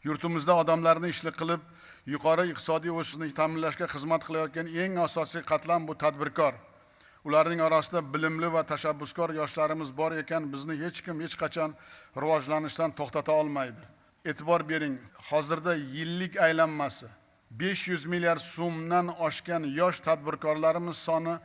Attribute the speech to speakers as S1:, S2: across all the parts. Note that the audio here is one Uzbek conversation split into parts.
S1: Yurtimizda odamlarni ishli qilib, yuqori iqtisodiy o'sishni ta'minlashga xizmat qilayotgan eng asosiy qatlam bu tadbirkor. Ularning orasida bilimli va tashabbuskor yoshlarimiz bor ekan, bizni hech kim hech qachon rivojlanishdan to'xtata olmaydi. E'tibor bering, hozirda yillik aylanmasi 500 milliard so'mdan oshgan yosh tadbirkorlarimiz soni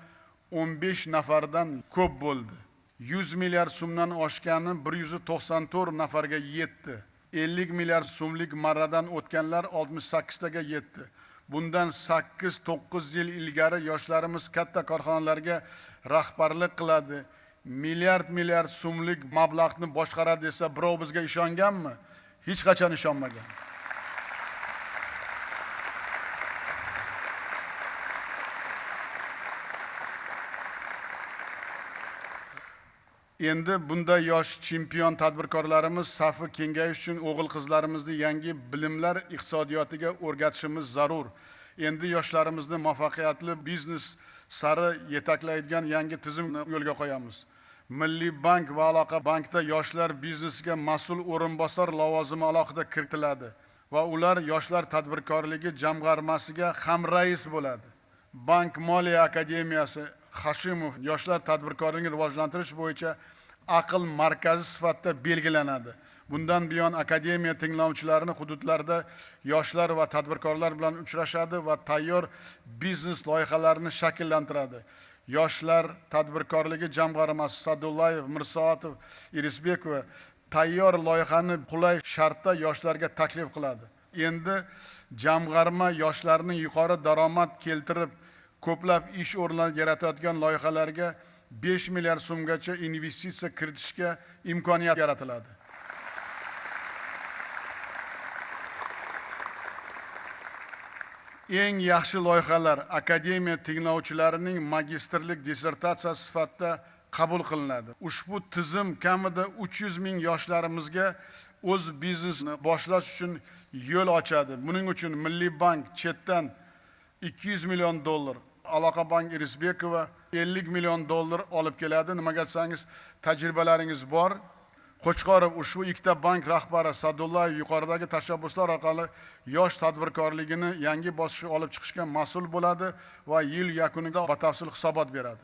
S1: 15 nafardan ko'p bo'ldi. 100 milliard so'mdan oshgani 194 nafarga yetdi. 50 milliard so'mlik marradan o'tganlar 68 taga yetdi. Bundan 8-9 yil ilgari yoshlarimiz katta korxonalarga rahbarlik qiladi, milliard so'mlik mablag'ni boshqaradi desa, birov bizga ishonganmi? Hech qachon ishonmagan. Endi bunday yosh chempion tadbirkorlarimiz safi kengayish uchun o'g'il-qizlarimizni yangi bilimlar iqtisodiyotiga o'rgatishimiz zarur. Endi yoshlarimizni muvaffaqiyatli biznes sari yetaklaydigan yangi tizimni yo'lga qo'yamiz. Milliy bank va aloqa bankda yoshlar biznesiga mas'ul o'rinbosar lavozimi alohida kiritiladi va ular yoshlar tadbirkorligi jamg'armasiga ham rais bo'ladi. Bank Moliya akademiyasi Hashimov yoshlar tadbirkorligini rivojlantirish bo'yicha aql markazi sifatida belgilanadi. Bundan buyon akademiya tinglovchilarini hududlarda yoshlar va tadbirkorlar bilan uchrashadi va tayyor biznes loyihalarini shakllantiradi. Yoshlar tadbirkorligi jamg'armasi Sadullayev, Mirsoatov, Irisbekova tayyor loyihani qulay shartda yoshlarga taklif qiladi. Endi jamg'arma yoshlarning yuqori daromad keltirib ko'plab ish o'rinlari yaratadigan loyihalarga 5 milliard so'mgacha investitsiya kiritishga imkoniyat yaratiladi. Eng yaxshi loyihalar akademiya tinglovchilarining magistrlik dissertatsiyasi sifatida qabul qilinadi. Ushbu tizim kamida 300 ming yoshlarimizga o'z biznesini boshlash uchun yo'l ochadi. Buning uchun Milliy bank chetdan 200 million dollar, Aloqa bank Irisbekova 50 million dollar olib keladi. Nimaga desangiz, tajribalaringiz bor. Qo'chqorov ushbu ikkita bank rahbari Sadullayev yuqoridagi tashabbuslar orqali yosh tadbirkorligini yangi bosqichga olib chiqishga mas'ul bo'ladi va yil yakunida batafsil hisobot beradi.